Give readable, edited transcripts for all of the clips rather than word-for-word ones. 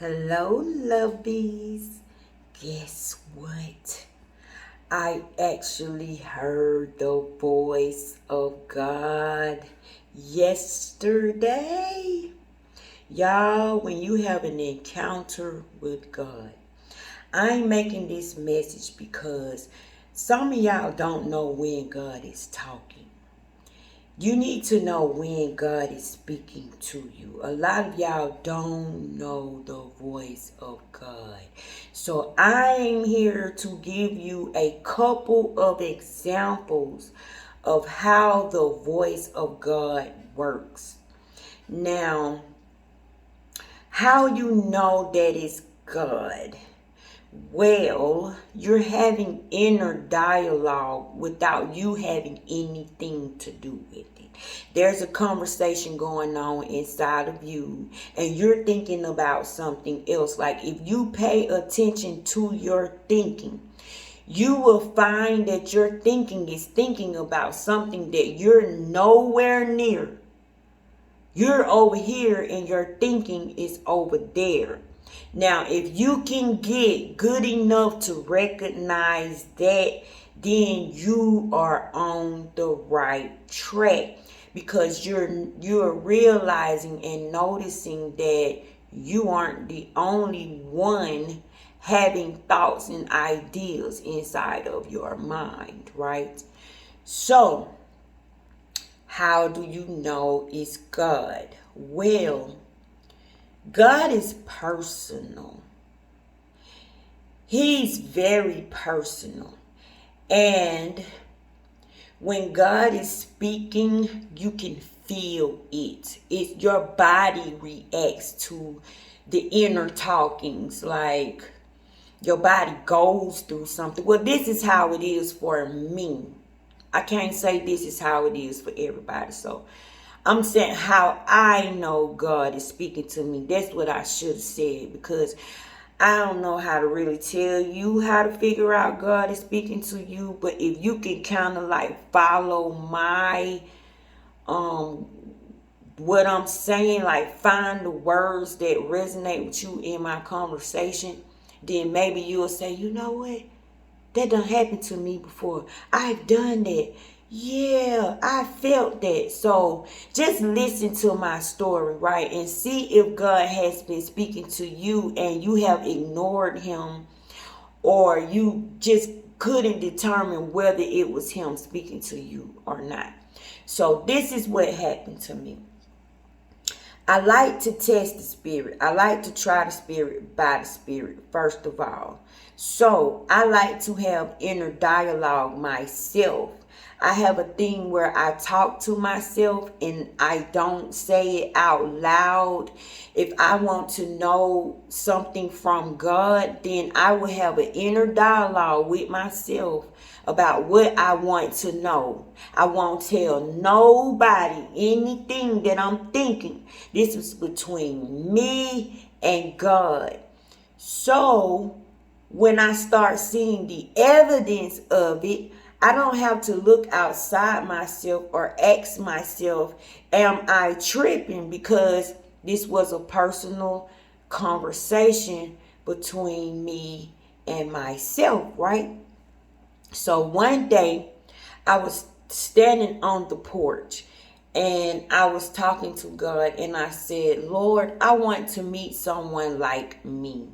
Hello, lovies. Guess what? I actually heard the voice of God yesterday. Y'all, when you have an encounter with God, I'm making this message because some of y'all don't know when God is talking. You need to know when God is speaking to you. A lot of y'all don't know the voice of God. So I'm here to give you a couple of examples of how the voice of God works. Now, how you know that it's God? Well, you're having inner dialogue without you having anything to do with it. There's a conversation going on inside of you, and you're thinking about something else. Like if you pay attention to your thinking, you will find that your thinking is thinking about something that you're nowhere near. You're over here and your thinking is over there. Now, if you can get good enough to recognize that, then you are on the right track because you're realizing and noticing that you aren't the only one having thoughts and ideas inside of your mind, right? So, how do you know it's God? Well, God is personal. He's very personal. And when God is speaking, you can feel it. It's your body reacts to the inner talkings, like your body goes through something. Well, this is how it is for me. I can't say this is how it is for everybody. So I'm saying how I know God is speaking to me. That's what I should have said, because I don't know how to really tell you how to figure out God is speaking to you. But if you can kind of like follow my um what I'm saying, like find the words that resonate with you in my conversation, then maybe you'll say, you know what? That done happened to me before. I've done that. Yeah, I felt that. So just listen to my story, right? And see if God has been speaking to you and you have ignored him, or you just couldn't determine whether it was him speaking to you or not. So this is what happened to me. I like to test the spirit. I like to try the spirit by the spirit, first of all. So I like to have inner dialogue myself. I have a thing where I talk to myself and I don't say it out loud. If I want to know something from God, then I will have an inner dialogue with myself about what I want to know. I won't tell nobody anything that I'm thinking. This is between me and God. So when I start seeing the evidence of it, I don't have to look outside myself or ask myself, am I tripping? Because this was a personal conversation between me and myself, right? So one day I was standing on the porch and I was talking to God and I said, Lord, I want to meet someone like me.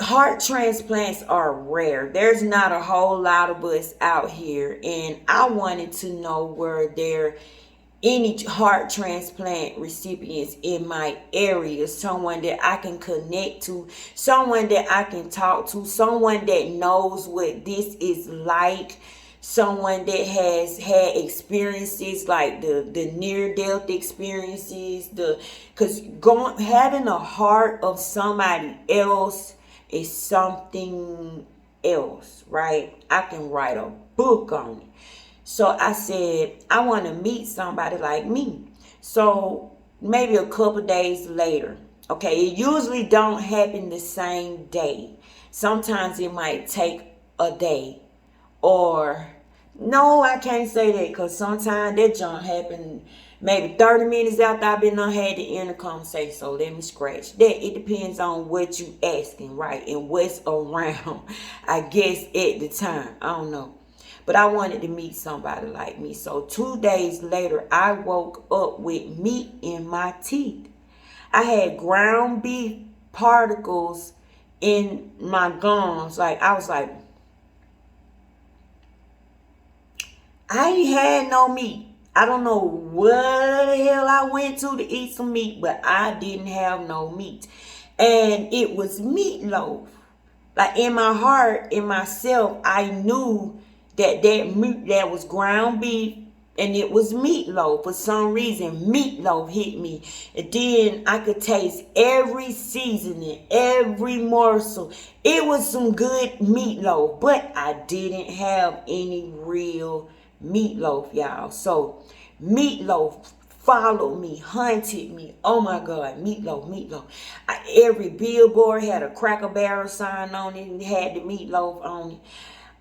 Heart transplants are rare. There's not a whole lot of us out here, and I wanted to know were there any heart transplant recipients in my area, someone that I can connect to, someone that I can talk to, someone that knows what this is like, someone that has had experiences like the near death experiences, because going having a heart of somebody else is something else, right? I can write a book on it. So I said, I want to meet somebody like me. So maybe a couple days later, okay, it usually don't happen the same day. Sometimes it might take a day, or no, I can't say that because sometimes that junk happen Maybe 30 minutes after I've been on had the end of conversation. So let me scratch that. It depends on what you asking, right? And what's around, I guess, at the time. I don't know. But I wanted to meet somebody like me. So 2 days later, I woke up with meat in my teeth. I had ground beef particles in my gums. Like, I was like, I ain't had no meat. I don't know where the hell I went to eat some meat, but I didn't have no meat. And it was meatloaf. Like, in my heart, in myself, I knew that meat, that was ground beef, and it was meatloaf. For some reason, meatloaf hit me. And then I could taste every seasoning, every morsel. It was some good meatloaf, but I didn't have any real meatloaf, y'all. So meatloaf followed me, hunted me. Oh my God, meatloaf, meatloaf. Every billboard had a Cracker Barrel sign on it and had the meatloaf on it.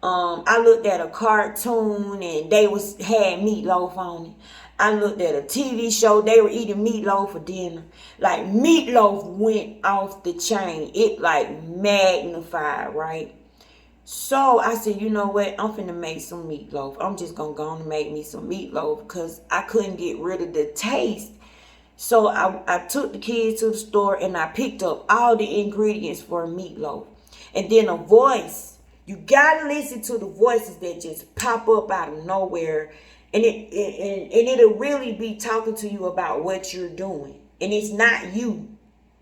I looked at a cartoon and they had meatloaf on it. I looked at a TV show, they were eating meatloaf for dinner. Like, meatloaf went off the chain. It like magnified, right? So I said, you know what? I'm finna make some meatloaf. I'm just gonna go and make me some meatloaf because I couldn't get rid of the taste. So I took the kids to the store and I picked up all the ingredients for meatloaf. And then a voice. You gotta listen to the voices that just pop up out of nowhere. And it'll really be talking to you about what you're doing. And it's not you.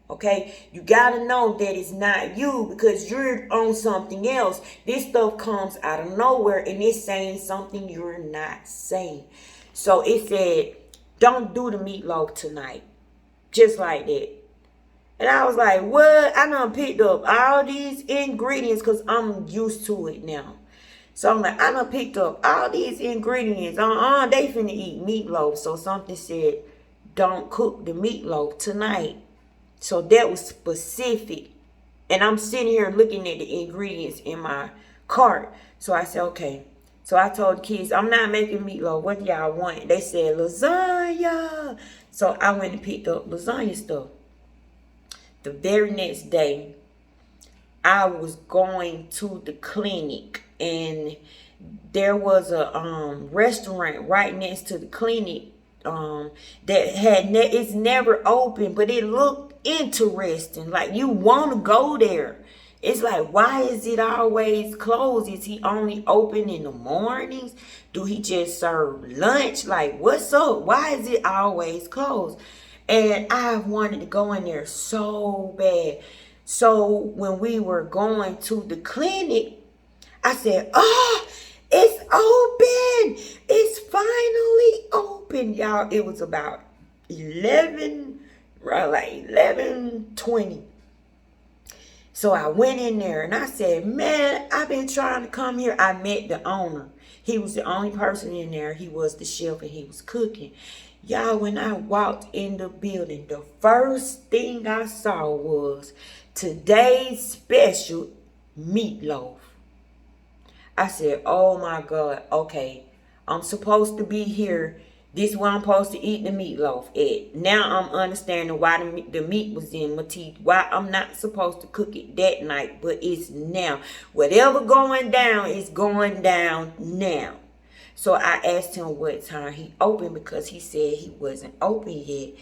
Okay, you gotta know that it's not you because you're on something else. This stuff comes out of nowhere and it's saying something you're not saying. So it said, don't do the meatloaf tonight. Just like that. And I was like, what? I done picked up all these ingredients because I'm used to it now. So I'm like, I done picked up all these ingredients. They finna eat meatloaf. So something said, don't cook the meatloaf tonight. So that was specific. And I'm sitting here looking at the ingredients in my cart. So I said, okay. So I told the kids, I'm not making meatloaf. What do y'all want? They said lasagna. So I went and picked up lasagna stuff. The very next day, I was going to the clinic. And there was a restaurant right next to the clinic it's never open, but it looked interesting. Like, you want to go there. It's like, why is it always closed? Is he only open in the mornings? Do he just serve lunch? Like, what's up? Why is it always closed? And I wanted to go in there so bad. So when we were going to the clinic, I said, it's open. It's finally open, y'all. It was about 11:20. So I went in there and I said, man, I've been trying to come here. I met the owner. He was the only person in there. He was the chef and he was cooking. Y'all, when I walked in the building, the first thing I saw was today's special meatloaf. I said, oh my God, okay, I'm supposed to be here. This is where I'm supposed to eat the meatloaf at. Now I'm understanding why the meat was in my teeth. Why I'm not supposed to cook it that night, but it's now. Whatever going down is going down now. So I asked him what time he opened because he said he wasn't open yet.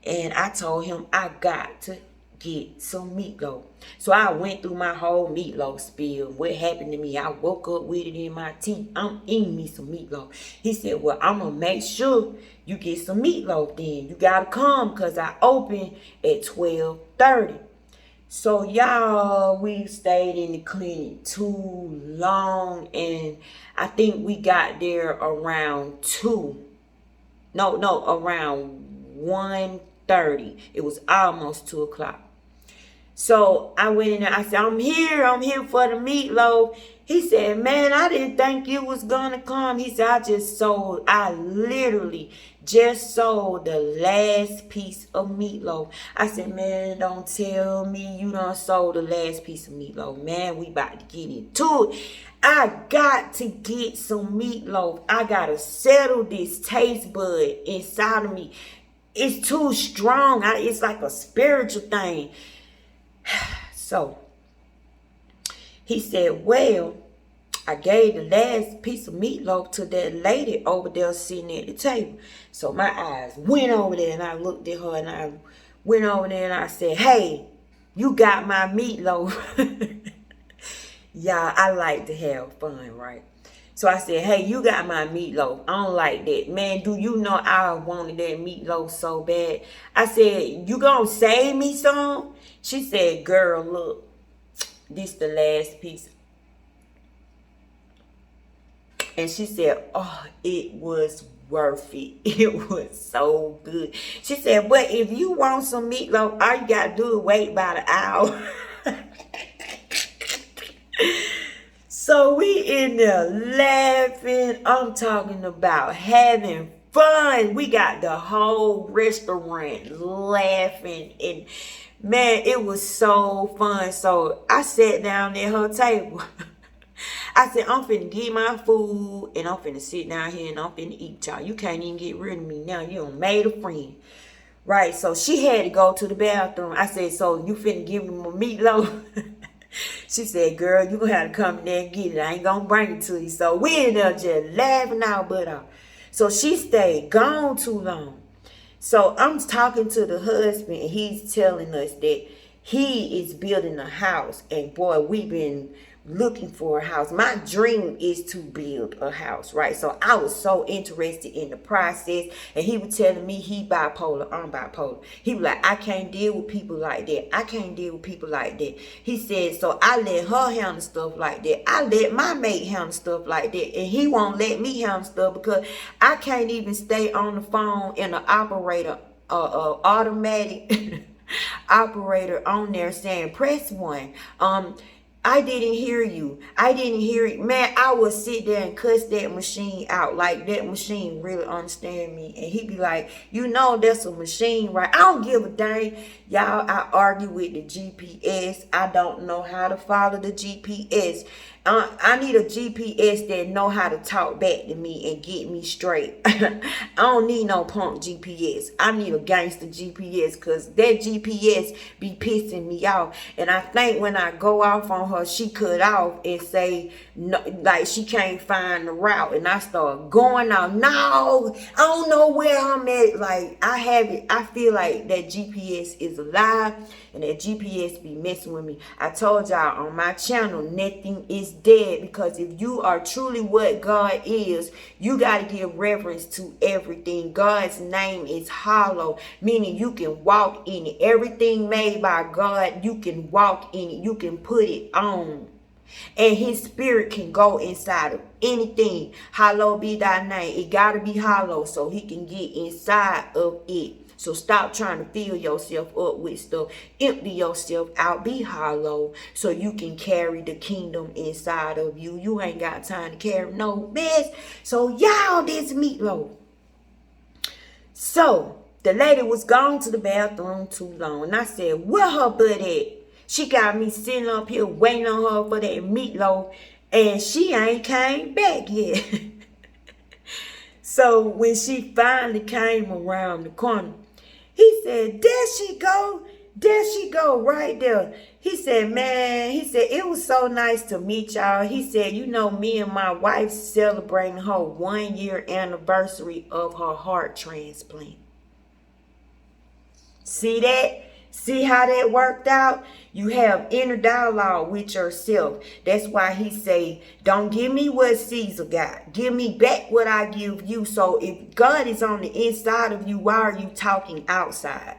And I told him I got to get some meatloaf. So I went through my whole meatloaf spiel. What happened to me? I woke up with it in my teeth. I'm eating me some meatloaf. He said, well, I'm going to make sure you get some meatloaf then. You got to come because I open at 12:30. So y'all, we stayed in the clinic too long. And I think we got there around 2. Around 1:30. It was almost 2 o'clock. So I went in there. I said, I'm here for the meatloaf. He said, man, I didn't think you was gonna come. He said, I literally just sold the last piece of meatloaf. I said, man, don't tell me you done sold the last piece of meatloaf. Man, we about to get into it. I got to get some meatloaf. I gotta settle this taste bud inside of me. It's too strong. It's like a spiritual thing. So he said, well, I gave the last piece of meatloaf to that lady over there sitting at the table. So my eyes went over there and I looked at her and I went over there and I said, hey, you got my meatloaf. Y'all, I like to have fun, right? So I said, hey, you got my meatloaf. I don't like that. Man, do you know I wanted that meatloaf so bad? I said, you gonna save me some? She said, girl, look, this the last piece. And she said, oh, it was worth it. It was so good. She said, but if you want some meatloaf, all you got to do is wait about an hour. So we in there laughing. I'm talking about having fun. We got the whole restaurant laughing. And man, it was so fun. So I sat down at her table. I said, I'm finna get my food and I'm finna sit down here and I'm finna eat, y'all. You can't even get rid of me now. You done made a friend. Right, so she had to go to the bathroom. I said, so you finna give me my meatloaf? She said, girl, you gonna have to come in there and get it. I ain't gonna bring it to you. So we ended up just laughing our butt off. So she stayed gone too long. So I'm talking to the husband and he's telling us that he is building a house. And boy, we've been looking for a house. My dream is to build a house, right? So I was so interested in the process. And he was telling me he bipolar, I'm bipolar. He was like, I can't deal with people like that. I can't deal with people like that. He said, so I let her handle stuff like that. I let my mate handle stuff like that. And he won't let me handle stuff because I can't even stay on the phone in an operator, automatic operator on there saying, press 1. I didn't hear you. I didn't hear it. Man, I would sit there and cuss that machine out. Like, that machine really understand me. And he'd be like, you know that's a machine, right? I don't give a dang. Y'all, I argue with the GPS. I don't know how to follow the GPS. I need a GPS that know how to talk back to me and get me straight. I don't need no punk GPS. I need a gangster GPS because that GPS be pissing me off. And I think when I go off on her, she cut off and say, no, like she can't find the route. And I start going out. No, I don't know where I'm at. Like, I have it. I feel like that GPS is a lie and that GPS be messing with me. I told y'all on my channel, nothing is dead, because if you are truly what God is, you got to give reverence to everything. God's name is hollow, meaning you can walk in it. Everything made by God, you can walk in it. You can put it on. And his spirit can go inside of anything. Hallowed be thy name. It got to be hollow so he can get inside of it. So stop trying to fill yourself up with stuff. Empty yourself out. Be hollow so you can carry the kingdom inside of you. You ain't got time to carry no mess. So y'all, this meatloaf. So the lady was gone to the bathroom too long. And I said, where her butt at? She got me sitting up here waiting on her for that meatloaf. And she ain't came back yet. So when she finally came around the corner, he said, there she go right there. He said, man, he said, it was so nice to meet y'all. He said, you know, me and my wife celebrating her 1-year anniversary of her heart transplant. See that? See how that worked out? You have inner dialogue with yourself. That's why he say, don't give me what Caesar got. Give me back what I give you. So if God is on the inside of you, why are you talking outside?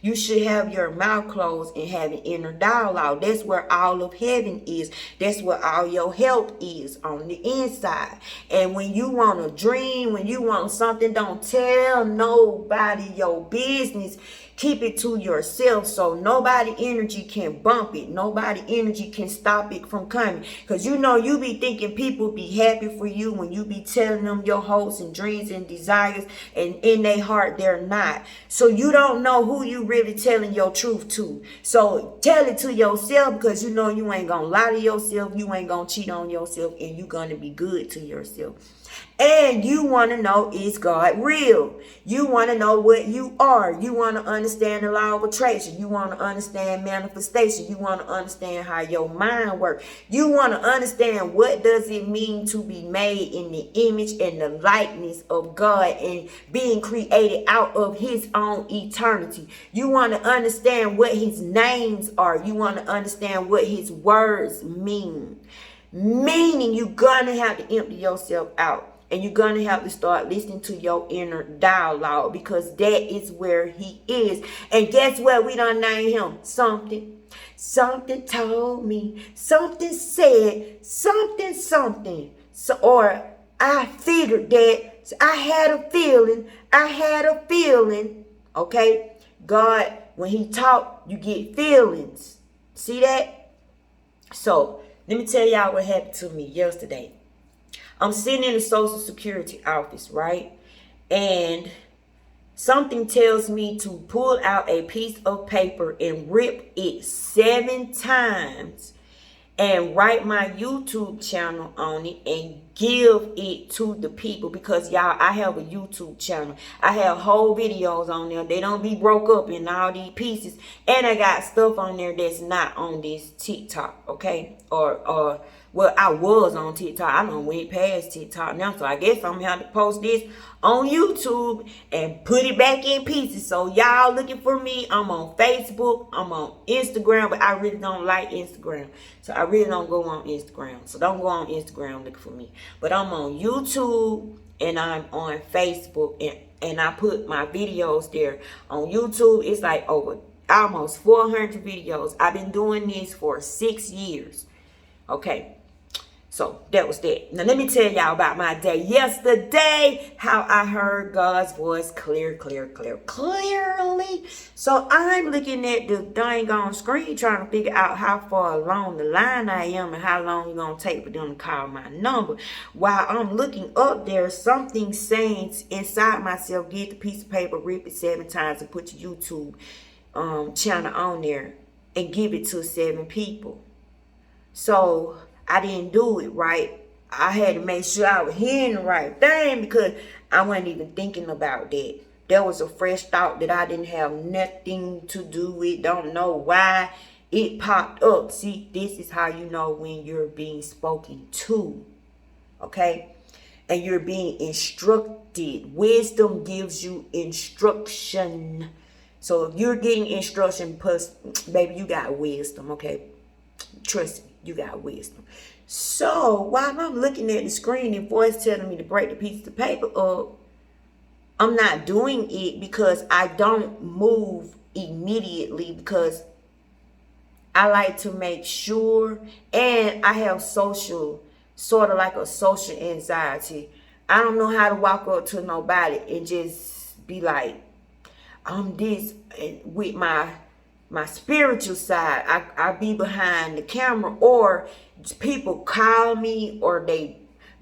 You should have your mouth closed and have an inner dialogue. That's where all of heaven is. That's where all your help is, on the inside. And when you want a dream, when you want something, don't tell nobody your business. Keep it to yourself so nobody energy can bump it. Nobody energy can stop it from coming. Because you know you be thinking people be happy for you when you be telling them your hopes and dreams and desires, and in their heart they're not. So you don't know who you really telling your truth to. So tell it to yourself, because you know you ain't gonna lie to yourself, you ain't gonna cheat on yourself, and you gonna be good to yourself. And you want to know, is God real? You want to know what you are. You want to understand the law of attraction. You want to understand manifestation. You want to understand how your mind works. You want to understand what does it mean to be made in the image and the likeness of God and being created out of his own eternity. You want to understand what his names are. You want to understand what his words mean. Meaning you're going to have to empty yourself out. And you're going to have to start listening to your inner dialogue, because that is where he is. And guess what? We done named him something. Something told me. Something said. Something. So, or I figured that. So I had a feeling. Okay? God, when he talk, you get feelings. See that? So, let me tell y'all what happened to me yesterday. I'm sitting in the Social Security office, right? And something tells me to pull out a piece of paper and rip it 7 times and write my YouTube channel on it and give it to the people, because y'all, I have a YouTube channel. I have whole videos on there. They don't be broke up in all these pieces. And I got stuff on there that's not on this TikTok, okay? Or well, I was on TikTok. I done went past TikTok now, so I guess I'm gonna have to post this on YouTube and put it back in pieces. So y'all looking for me, I'm on Facebook, I'm on Instagram, but I really don't like Instagram. So I really don't go on Instagram. So don't go on Instagram looking for me. But I'm on YouTube and I'm on Facebook, and I put my videos there. On YouTube, it's like over almost 400 videos. I've been doing this for 6 years. Okay. So that was that. Now let me tell y'all about my day yesterday. How I heard God's voice clearly. So I'm looking at the dang on screen trying to figure out how far along the line I am and how long it's going to take for them to call my number. While I'm looking up, there's something saying inside myself, get the piece of paper, rip it 7 times and put your YouTube channel on there and give it to 7 people. So I didn't do it right. I had to make sure I was hearing the right thing, because I wasn't even thinking about that. There was a fresh thought that I didn't have nothing to do with. Don't know why it popped up. See, this is how you know when you're being spoken to. Okay? And you're being instructed. Wisdom gives you instruction. So if you're getting instruction, plus, baby, you got wisdom, okay? Trust me. You got wisdom. So while I'm looking at the screen and voice telling me to break the piece of paper up, I'm not doing it because I don't move immediately, because I like to make sure, and I have sort of like a social anxiety. I don't know how to walk up to nobody and just be like, I'm this, with my spiritual side. I be behind the camera, or people call me, or they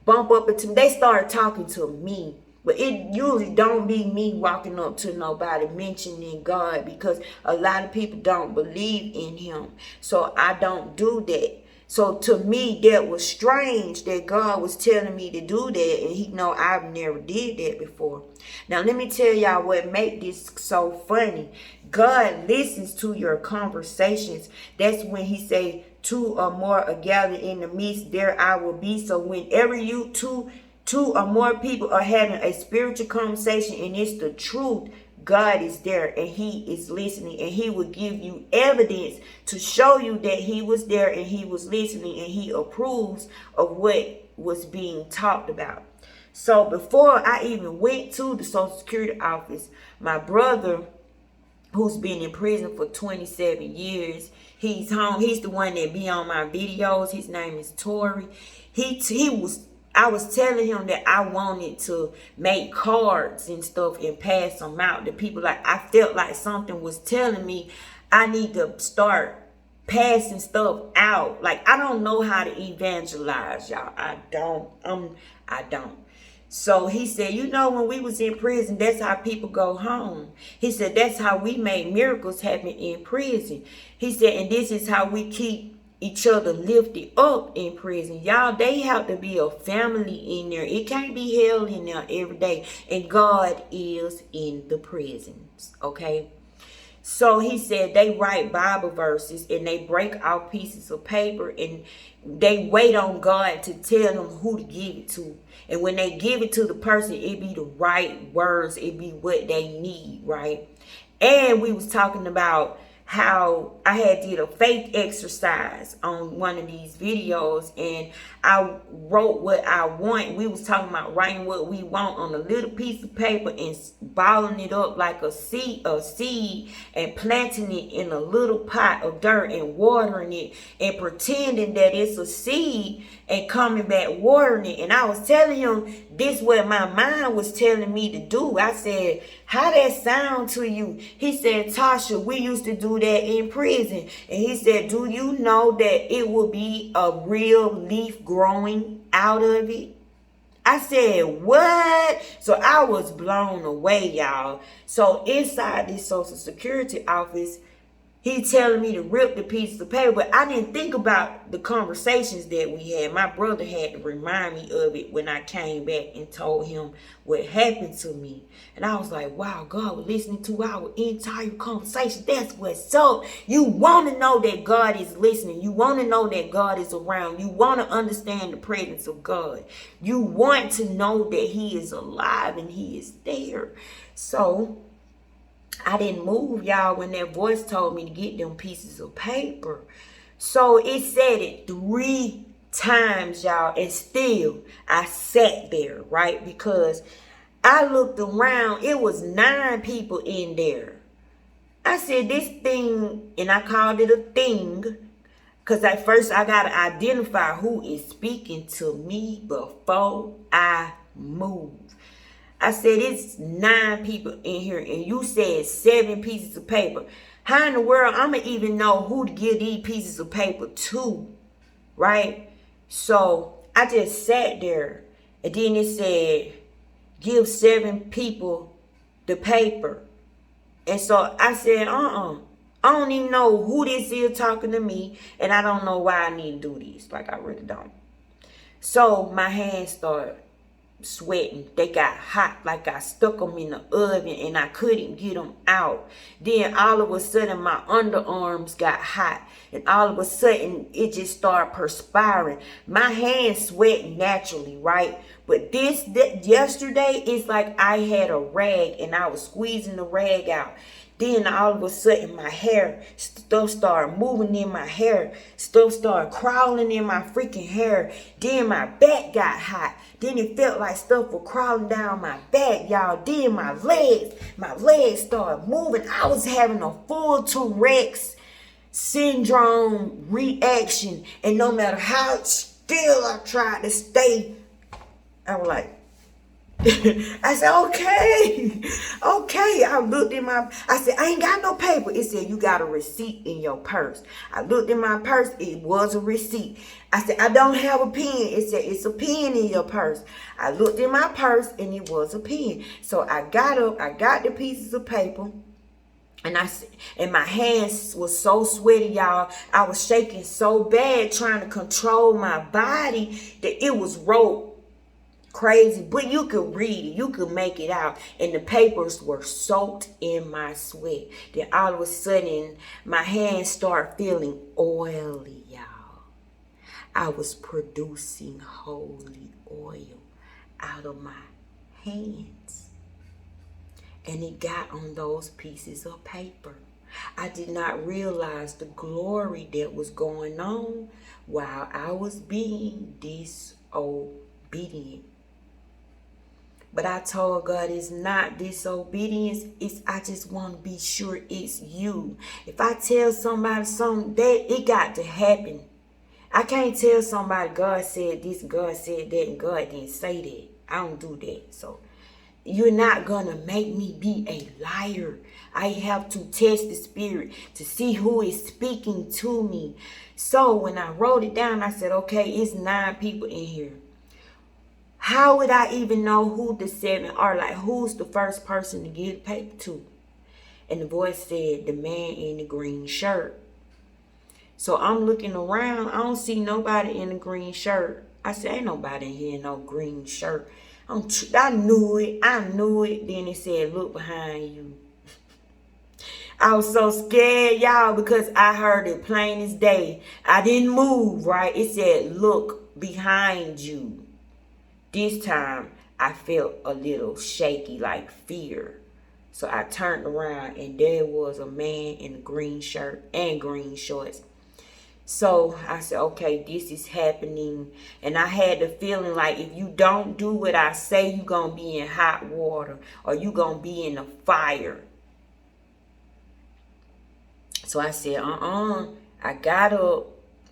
bump up into me. They start talking to me, but it usually don't be me walking up to nobody mentioning God, because a lot of people don't believe in him. So I don't do that. So to me, that was strange that God was telling me to do that, and he know I've never did that before. Now let me tell y'all what make this so funny. God listens to your conversations. That's when he say 2 or more are gathered in the midst, there I will be. So whenever you two or more people are having a spiritual conversation and it's the truth, God is there and he is listening, and he will give you evidence to show you that he was there and he was listening, and he approves of what was being talked about. So before I even went to the Social Security office, my brother, who's been in prison for 27 years, he's home. He's the one that be on my videos. His name is Tori. I was telling him that I wanted to make cards and stuff and pass them out to people. Like, I felt like something was telling me I need to start passing stuff out. Like, I don't know how to evangelize, y'all. I don't. So he said, you know, when we was in prison, that's how people go home. He said, that's how we made miracles happen in prison. He said, and this is how we keep each other lifted up in prison. Y'all, they have to be a family in there. It can't be hell in there every day. And God is in the prisons, okay? So he said they write Bible verses and they break out pieces of paper and they wait on God to tell them who to give it to. And when they give it to the person, it be the right words. It be what they need, right? And we was talking about how I had did a faith exercise on one of these videos, and I wrote what I want. We was talking about writing what we want on a little piece of paper and balling it up like a seed, and planting it in a little pot of dirt and watering it and pretending that it's a seed and coming back watering it. And I was telling him this what my mind was telling me to do. I said, how that sound to you? He said, Tasha, we used to do that in prison. And he said, do you know that it will be a real leaf growing out of it? I said, what? So I was blown away, y'all. So inside this Social Security office, he telling me to rip the pieces of paper, but I didn't think about the conversations that we had. My brother had to remind me of it when I came back and told him what happened to me. And I was like, wow, God was listening to our entire conversation. That's what's up. You want to know that God is listening. You want to know that God is around. You want to understand the presence of God. You want to know that he is alive and he is there. So I didn't move, y'all, when that voice told me to get them pieces of paper. So it said it 3 times, y'all, and still I sat there, right? Because I looked around, it was 9 people in there. I said, this thing, and I called it a thing, because at first I got to identify who is speaking to me before I move. I said, it's 9 people in here, and you said 7 pieces of paper. How in the world I'm going to even know who to give these pieces of paper to, right? So I just sat there, and then it said, give 7 people the paper. And so I said, I don't even know who this is talking to me, and I don't know why I need to do this. Like, I really don't. So my hands started sweating. They got hot, like I stuck them in the oven and I couldn't get them out. Then all of a sudden my underarms got hot, and all of a sudden it just started perspiring. My hands sweat naturally, right? But yesterday, it's like I had a rag and I was squeezing the rag out. Then all of a sudden my hair, stuff started moving in my hair. Stuff started crawling in my freaking hair. Then my back got hot. Then it felt like stuff was crawling down my back, y'all. Then my legs started moving. I was having a full Tourette's syndrome reaction. And no matter how still I tried to stay, I was like, I said, okay. I said, I ain't got no paper. It said, you got a receipt in your purse. I looked in my purse. It was a receipt. I said, I don't have a pen. It said, it's a pen in your purse. I looked in my purse and it was a pen. So I got up, I got the pieces of paper. And my hands was so sweaty, y'all. I was shaking so bad trying to control my body that it was rope crazy. But you could read it. You could make it out. And the papers were soaked in my sweat. Then all of a sudden, my hands started feeling oily, y'all. I was producing holy oil out of my hands. And it got on those pieces of paper. I did not realize the glory that was going on while I was being disobedient. But I told God, it's not disobedience. I just want to be sure it's you. If I tell somebody something, that it got to happen. I can't tell somebody God said this, God said that, and God didn't say that. I don't do that. So you're not gonna make me be a liar. I have to test the spirit to see who is speaking to me. So when I wrote it down, I said, okay, it's 9 people in here. How would I even know who the 7 are? Like, who's the first person to give the paper to? And the voice said, the man in the green shirt. So I'm looking around. I don't see nobody in a green shirt. I said, ain't nobody in here in no green shirt. I knew it. I knew it. Then it said, look behind you. I was so scared, y'all, because I heard it plain as day. I didn't move, right? It said, look behind you. This time, I felt a little shaky, like fear. So I turned around, and there was a man in a green shirt and green shorts. So I said, okay, this is happening. And I had the feeling like if you don't do what I say, you're going to be in hot water or you're going to be in the fire. So I said, I got up.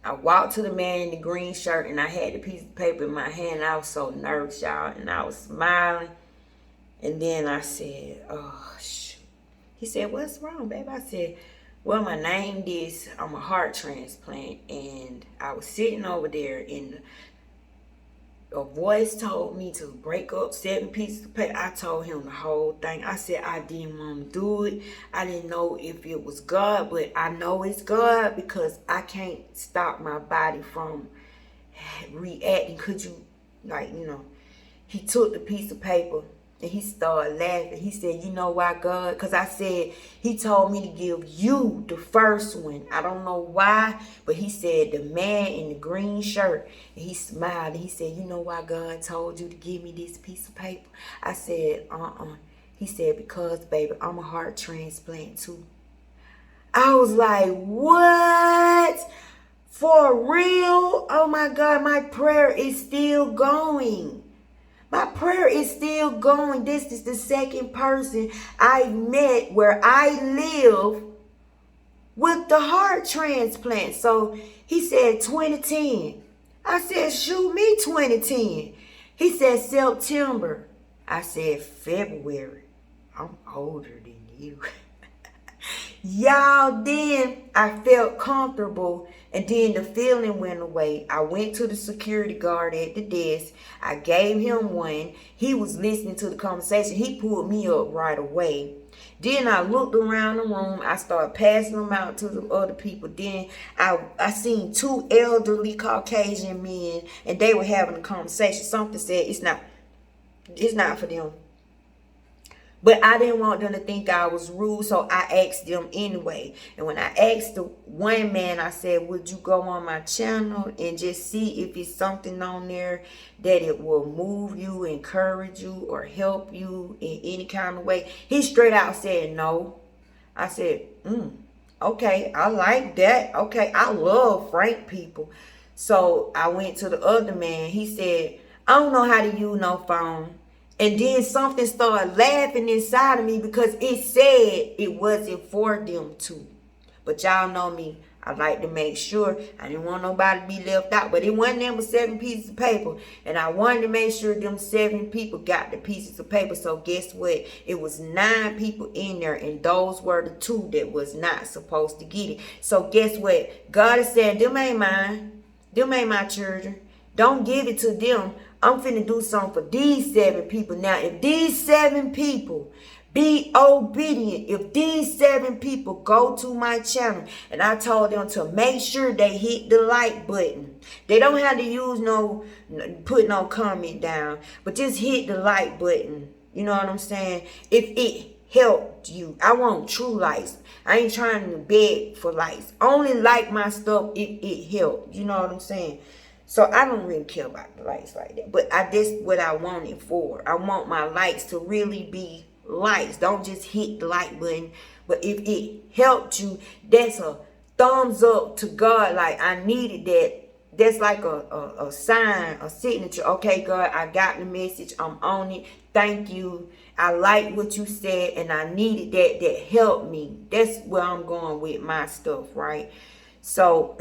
I walked to the man in the green shirt and I had the piece of paper in my hand. I was so nervous, y'all. And I was smiling. And then I said, oh, shoot. He said, what's wrong, baby? I said, well, my name is, I'm a heart transplant, and I was sitting over there, and a voice told me to break up 7 pieces of paper. I told him the whole thing. I said I didn't want to do it. I didn't know if it was God, but I know it's God because I can't stop my body from reacting. Could you, he took the piece of paper. And he started laughing. He said, you know why, God? Because I said, he told me to give you the first one. I don't know why, but he said, the man in the green shirt. And he smiled. And he said, you know why God told you to give me this piece of paper? I said, He said, because, baby, I'm a heart transplant, too. I was like, what? For real? Oh, my God, my prayer is still going. My prayer is still going. This is the second person I met where I live with the heart transplant. So he said 2010. I said, shoot me 2010. He said September. I said February. I'm older than you. Y'all, then I felt comfortable and then the feeling went away. I went to the security guard at the desk. I gave him one. He was listening to the conversation. He pulled me up right away. Then I looked around the room. I started passing them out to the other people. Then I seen 2 elderly Caucasian men and they were having a conversation. Something said it's not for them. But I didn't want them to think I was rude, so I asked them anyway. And when I asked the one man, I said, would you go on my channel and just see if it's something on there that it will move you, encourage you, or help you in any kind of way? He straight out said no. I said, okay, I like that. Okay, I love frank people. So I went to the other man. He said, I don't know how to use no phone. And then something started laughing inside of me because it said it wasn't for them to. But y'all know me. I like to make sure. I didn't want nobody to be left out. But it wasn't them but 7 pieces of paper. And I wanted to make sure them 7 people got the pieces of paper. So guess what? It was 9 people in there. And those were the 2 that was not supposed to get it. So guess what? God is saying, them ain't mine. Them ain't my children. Don't give it to them. I'm finna do something for these 7 people. Now, if these 7 people be obedient, if these 7 people go to my channel, and I told them to make sure they hit the like button. They don't have to use put no comment down, but just hit the like button. You know what I'm saying? If it helped you. I want true likes. I ain't trying to beg for likes. Only like my stuff if it helped. You know what I'm saying? So I don't really care about the likes like that. But that's what I want it for. I want my likes to really be likes. Don't just hit the like button. But if it helped you, that's a thumbs up to God. Like, I needed that. That's like a sign, a signature. Okay, God, I got the message. I'm on it. Thank you. I like what you said. And I needed that. That helped me. That's where I'm going with my stuff, right? So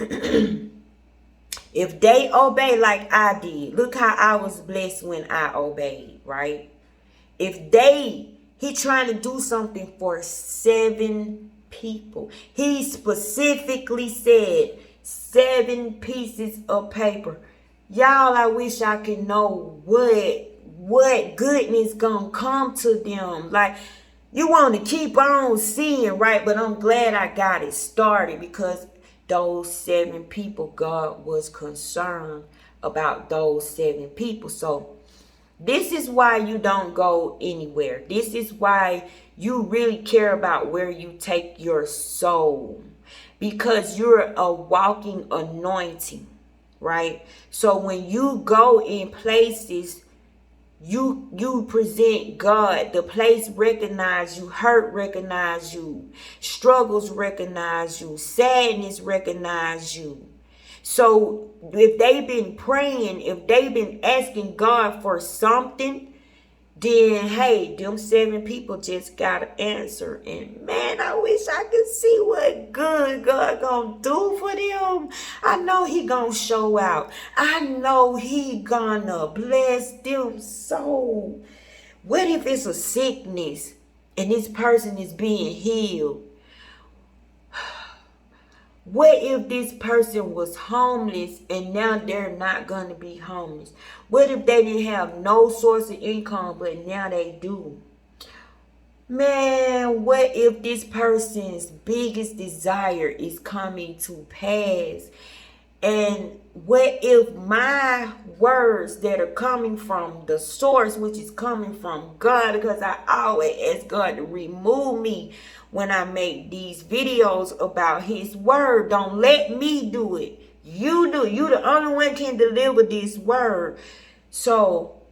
If they obey like I did, look how I was blessed when I obeyed, right? If he trying to do something for 7 people. He specifically said 7 pieces of paper. Y'all, I wish I could know what goodness gonna come to them. Like, you want to keep on seeing, right? But I'm glad I got it started, because those 7 people, God was concerned about those 7 people. So this is why you don't go anywhere. This is why you really care about where you take your soul, because you're a walking anointing, right? So when you go in places, you present God. The place recognize you, hurt recognize you, struggles recognize you, sadness recognize you. So if they've been praying, if they've been asking God for something, then hey, them 7 people just got to answer. And man, I wish I could see what good God gonna do for them. I know he gonna show out. I know he gonna bless them. So what if it's a sickness and this person is being healed? What if this person was homeless and now they're not going to be homeless? What if they didn't have no source of income but now they do? Man, what if this person's biggest desire is coming to pass? And what if my words that are coming from the source, which is coming from God, because I always ask God to remove me when I make these videos about his word. Don't let me do it. You do. You the only one can deliver this word. So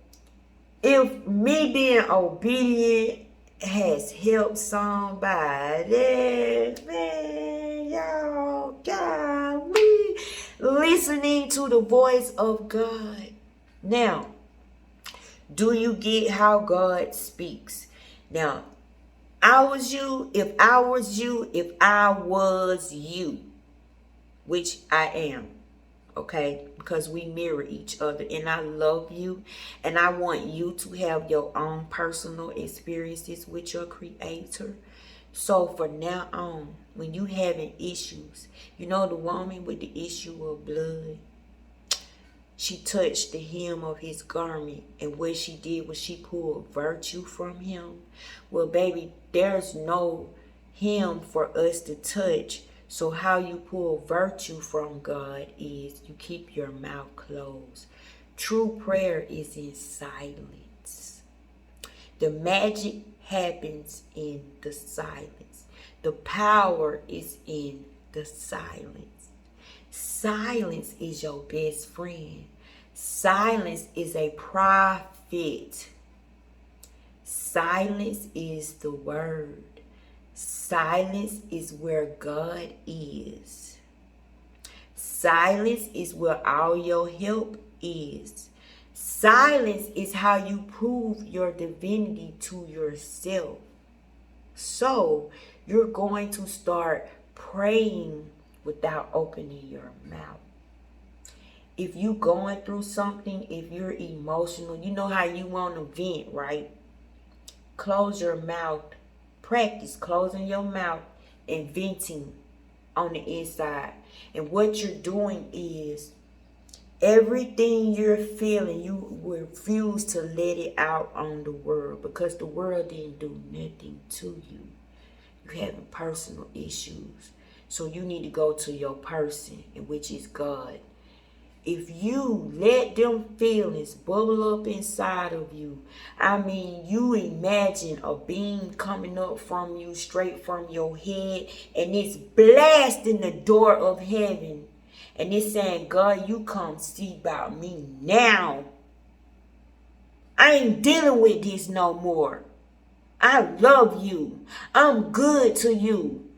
if me being obedient has helped somebody, man, y'all got me listening to the voice of God. Now, do you get how God speaks? Now, I was you, if I was you, if I was you, which I am, okay? Because we mirror each other, and I love you, and I want you to have your own personal experiences with your Creator. So for now on, when you having issues, you know the woman with the issue of blood, she touched the hem of his garment, and what she did was she pulled virtue from him. Well, baby, there's no hem for us to touch. So how you pull virtue from God is you keep your mouth closed. True prayer is in silence. The magic happens in the silence. The power is in the silence. Silence is your best friend. Silence is a prophet. Silence is the word. Silence is where God is. Silence is where all your help is. Silence is how you prove your divinity to yourself. So you're going to start praying without opening your mouth. If you going through something, if you're emotional, you know how you want to vent, right? Close your mouth. Practice closing your mouth and venting on the inside. And what you're doing is everything you're feeling, you refuse to let it out on the world, because the world didn't do nothing to you. You're having personal issues. So you need to go to your person, which is God. If you let them feelings bubble up inside of you, I mean, you imagine a beam coming up from you, straight from your head, and it's blasting the door of heaven. And it's saying, God, you come see about me now. I ain't dealing with this no more. I love you. I'm good to you.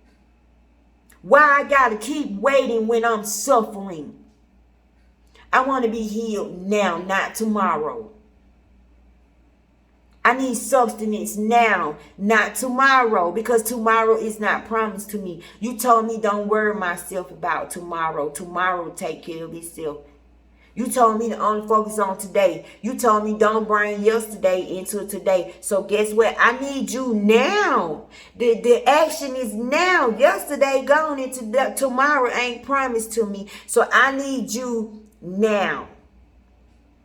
Why I gotta keep waiting when I'm suffering? I want to be healed now, not tomorrow. I need substance now, not tomorrow, because tomorrow is not promised to me. You told me don't worry myself about tomorrow. Tomorrow will take care of itself. You told me to only focus on today. You told me don't bring yesterday into today. So guess what? I need you now. The action is now. Yesterday gone into tomorrow ain't promised to me. So I need you now.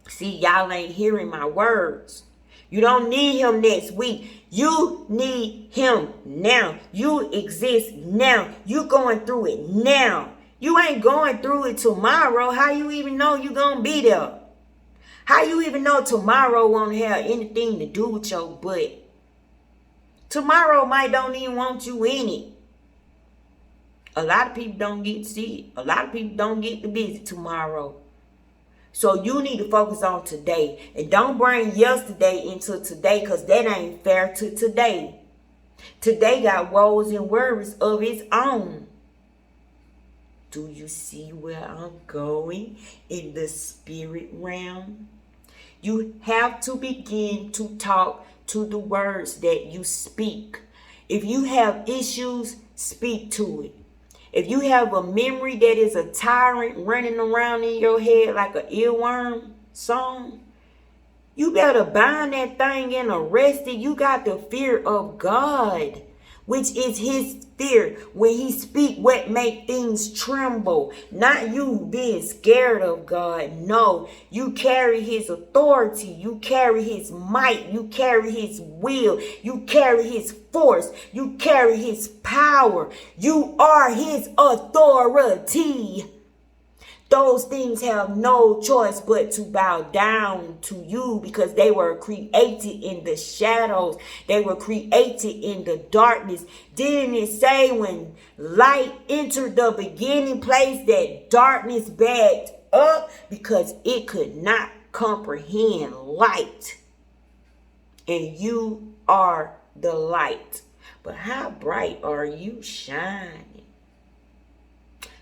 See, y'all ain't hearing my words. You don't need him next week. You need him now. You exist now. You going through it now. You ain't going through it tomorrow. How you even know you gonna be there? How you even know tomorrow won't have anything to do with your butt? Tomorrow might don't even want you in it. A lot of people don't get to see it. A lot of people don't get to visit tomorrow. So you need to focus on today. And don't bring yesterday into today, because that ain't fair to today. Today got woes and worries of its own. Do you see where I'm going in the spirit realm? You have to begin to talk to the words that you speak. If you have issues, speak to it. If you have a memory that is a tyrant running around in your head like an earworm song, you better bind that thing and arrest it. You got the fear of God, which is his fear. When he speak, what make things tremble? Not you being scared of God. No, you carry his authority. You carry his might. You carry his will. You carry his force. You carry his power. You are his authority. Those things have no choice but to bow down to you, because they were created in the shadows. They were created in the darkness. Didn't it say when light entered the beginning place that darkness backed up because it could not comprehend light? And you are the light. But how bright are you shining?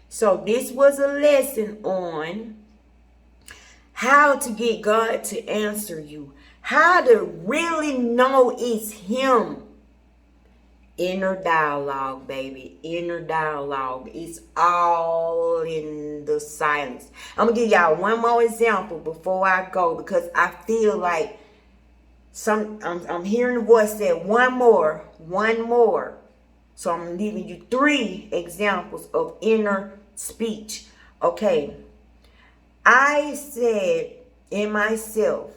So this was a lesson on how to get God to answer you. How to really know it's him. Inner dialogue, baby. Inner dialogue. It's all in the silence. I'm going to give y'all one more example before I go, because I feel like I'm hearing the voice say one more. So I'm leaving you 3 examples of inner speech. Okay. I said in myself,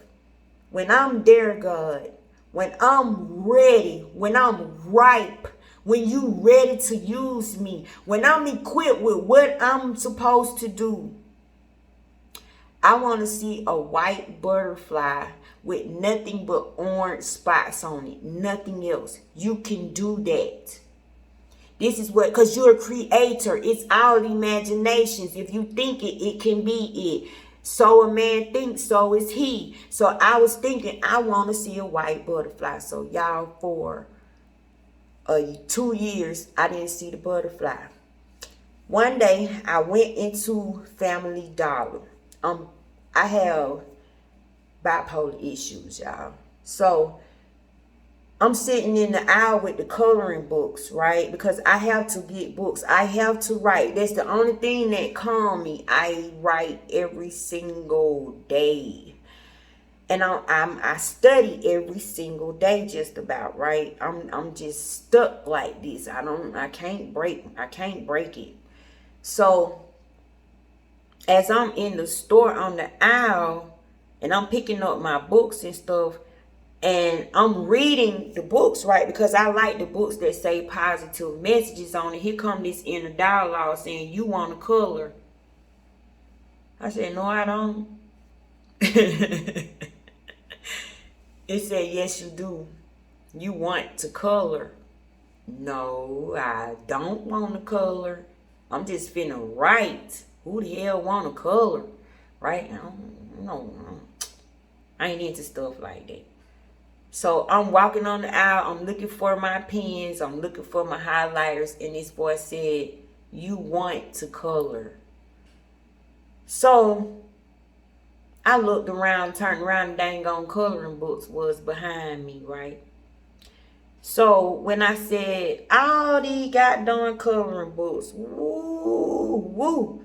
when I'm there, God, when I'm ready, when I'm ripe, when you ready to use me, when I'm equipped with what I'm supposed to do, I want to see a white butterfly with nothing but orange spots on it. Nothing else. You can do that. This is what, because you're a creator. It's our imaginations. If you think it, it can be it. So a man thinks, so is he. So I was thinking, I want to see a white butterfly. So y'all, for 2 years, I didn't see the butterfly. One day, I went into Family Dollar. I have bipolar issues, y'all. So I'm sitting in the aisle with the coloring books, right? Because I have to get books. I have to write. That's the only thing that calms me. I write every single day. And I study every single day just about, right? I'm just stuck like this. I can't break it. So as I'm in the store on the aisle and I'm picking up my books and stuff, and I'm reading the books, right? Because I like the books that say positive messages on it. Here come this inner dialogue saying, you want to color. I said, no, I don't. It said, yes, you do. You want to color. No, I don't want to color. I'm just finna write. Who the hell want to color? Right? I ain't into stuff like that. So I'm walking on the aisle. I'm looking for my pens. I'm looking for my highlighters. And this voice said, you want to color. So I looked around, turned around, and dang on coloring books was behind me, right? So when I said all these goddamn coloring books, woo, woo,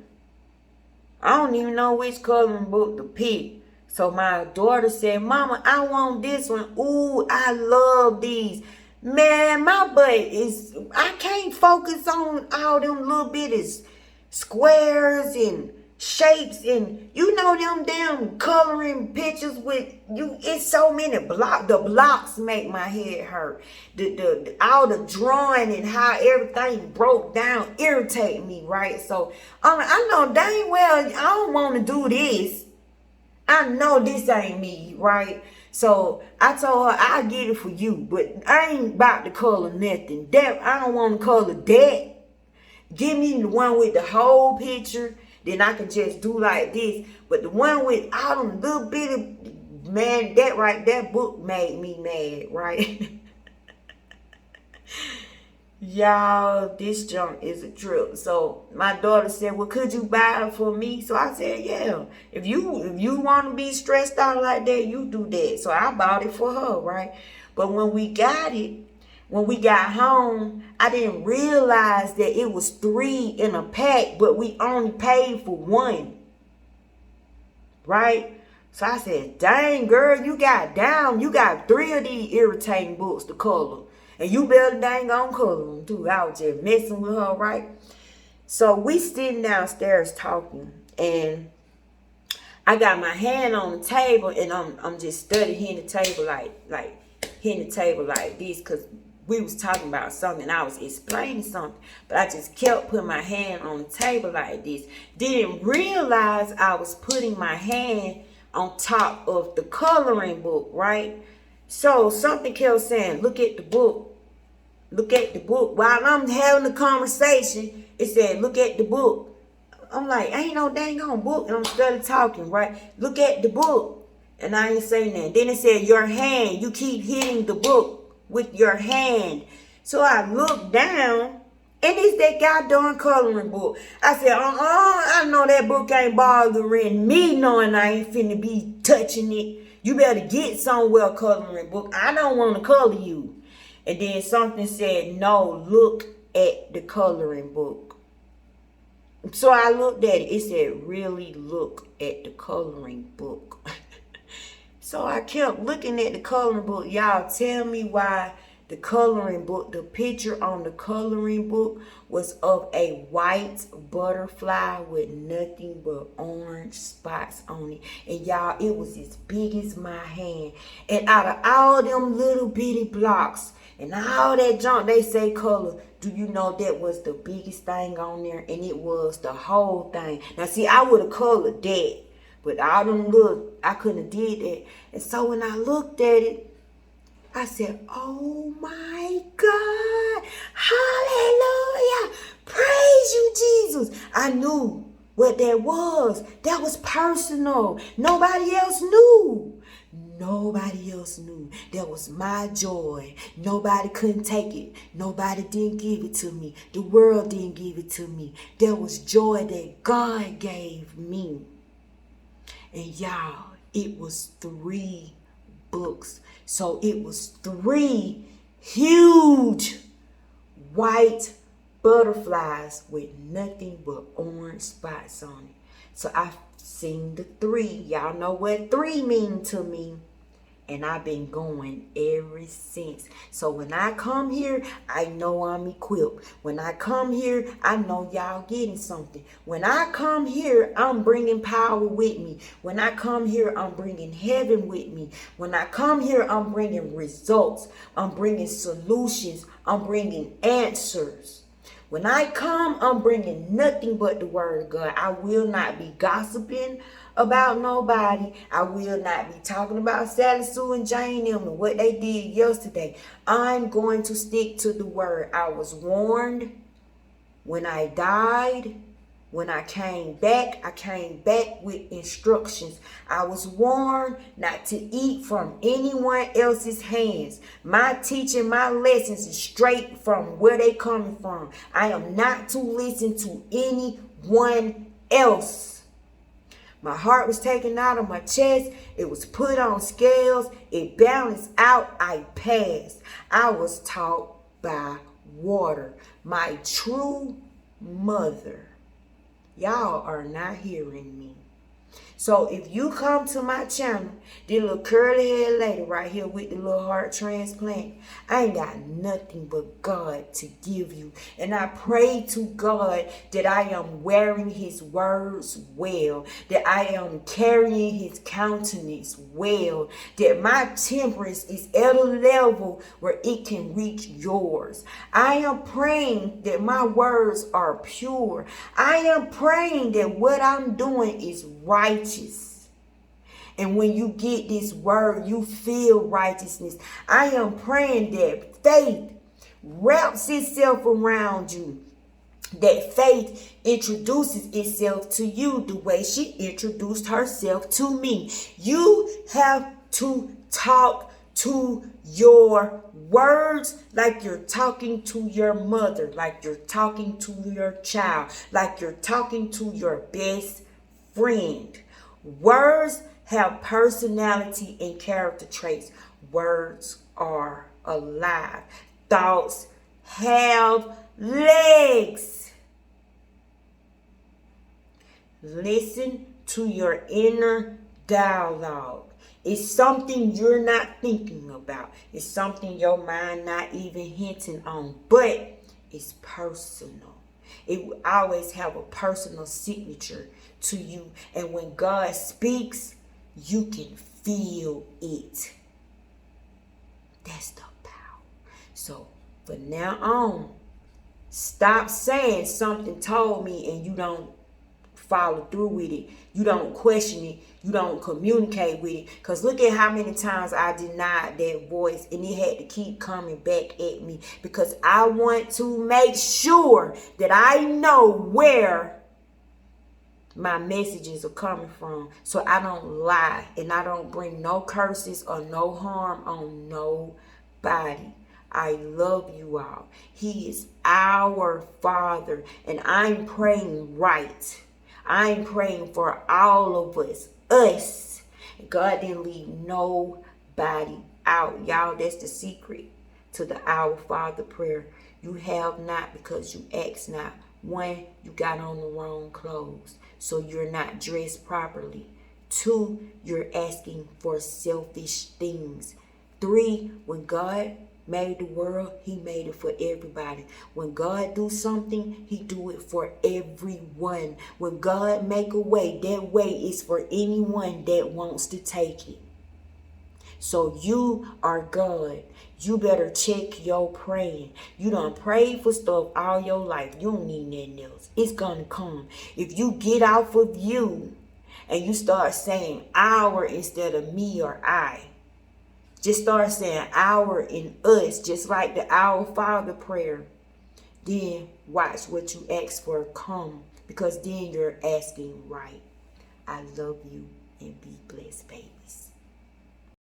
I don't even know which coloring book to pick. So my daughter said, Mama, I want this one. Ooh, I love these. Man, my butt is, I can't focus on all them little bitty squares and shapes and you know them damn coloring pictures with you. It's so many blocks. The blocks make my head hurt. The all the drawing and how everything broke down irritate me, right? So I know dang well I don't want to do this. I know this ain't me, right? So I told her I'll get it for you, but I ain't about to color nothing. That I don't want to color that. Give me the one with the whole picture, then I can just do like this. But the one with all them little bitty, man, that book made me mad, right? Y'all, this junk is a trip. So my daughter said, well, could you buy it for me? So I said, yeah. If you want to be stressed out like that, you do that. So I bought it for her, right? But when we got home, I didn't realize that it was 3 in a pack, but we only paid for 1. Right? So I said, dang, girl, you got 3 of these irritating books to color. And you better dang on color them too. I was just messing with her, right? So we sitting downstairs talking, and I got my hand on the table, and I'm just studying hitting the table like hitting the table like this, because we was talking about something. I was explaining something, but I just kept putting my hand on the table like this. Didn't realize I was putting my hand on top of the coloring book, right? So something kept saying, look at the book. Look at the book. While I'm having a conversation, it said, look at the book. I'm like, ain't no dang on book. And I'm still talking, right? Look at the book. And I ain't saying that. Then it said, your hand. You keep hitting the book with your hand. So I looked down, and it's that goddamn coloring book. I said, I know that book ain't bothering me, knowing I ain't finna be touching it. You better get somewhere, coloring book. I don't want to color you. And then something said, no, look at the coloring book. So I looked at it. It said, really look at the coloring book. So I kept looking at the coloring book. Y'all tell me why the coloring book, the picture on the coloring book was of a white butterfly with nothing but orange spots on it. And y'all, it was as big as my hand. And out of all them little bitty blocks and all that junk they say color, do you know that was the biggest thing on there? And it was the whole thing. Now see, I would have colored that, but all them little, I couldn't have did that. And so when I looked at it, I said, oh my God, hallelujah, praise you, Jesus. I knew what that was. That was personal. Nobody else knew. Nobody else knew. That was my joy. Nobody couldn't take it. Nobody didn't give it to me. The world didn't give it to me. That was joy that God gave me. And y'all, it was 3 books. So it was 3 huge white butterflies with nothing but orange spots on it. So I seen the 3. Y'all know what 3 mean to me. And I've been going ever since. So when I come here, I know I'm equipped. When I come here, I know y'all getting something. When I come here, I'm bringing power with me. When I come here, I'm bringing heaven with me. When I come here, I'm bringing results. I'm bringing solutions. I'm bringing answers. When I come, I'm bringing nothing but the word of God. I will not be gossiping about nobody. I will not be talking about Sally Sue and Jane and what they did yesterday. I'm going to stick to the word. I was warned when I died. When I came back with instructions. I was warned not to eat from anyone else's hands. My teaching, my lessons is straight from where they coming from. I am not to listen to anyone else. My heart was taken out of my chest. It was put on scales. It balanced out. I passed. I was taught by water. My true mother. Y'all are not hearing me. So if you come to my channel, this little curly head lady right here with the little heart transplant, I ain't got nothing but God to give you. And I pray to God that I am wearing his words well, that I am carrying his countenance well, that my temperance is at a level where it can reach yours. I am praying that my words are pure. I am praying that what I'm doing is righteous. And when you get this word, you feel righteousness. I am praying that faith wraps itself around you. That faith introduces itself to you the way she introduced herself to me. You have to talk to your words like you're talking to your mother, like you're talking to your child, like you're talking to your best friend. Words have personality and character traits. Words are alive. Thoughts have legs. Listen to your inner dialogue. It's something you're not thinking about. It's something your mind not even hinting on, but it's personal. It will always have a personal signature to you. And when God speaks, you can feel it. That's the power. So from now on, stop saying something told me and you don't follow through with it. You don't question it. You don't communicate with it. Because look at how many times I denied that voice and it had to keep coming back at me. Because I want to make sure that I know where my messages are coming from. So I don't lie and I don't bring no curses or no harm on nobody. I love you all. He is our Father. And I'm praying right. I'm praying for all of us. God didn't leave nobody out. Y'all, that's the secret to the Our Father prayer. You have not because you ask not. 1, you got on the wrong clothes, so you're not dressed properly. 2, you're asking for selfish things. 3, when God made the world, he made it for everybody. When God do something, he do it for everyone. When God make a way, that way is for anyone that wants to take it. So you are God. You better check your praying. You done prayed for stuff all your life. You don't need nothing else. It's gonna come. If you get off of you and you start saying our instead of me or I, just start saying our and us, just like the Our Father prayer. Then watch what you ask for come, because then you're asking right. I love you and be blessed, babies.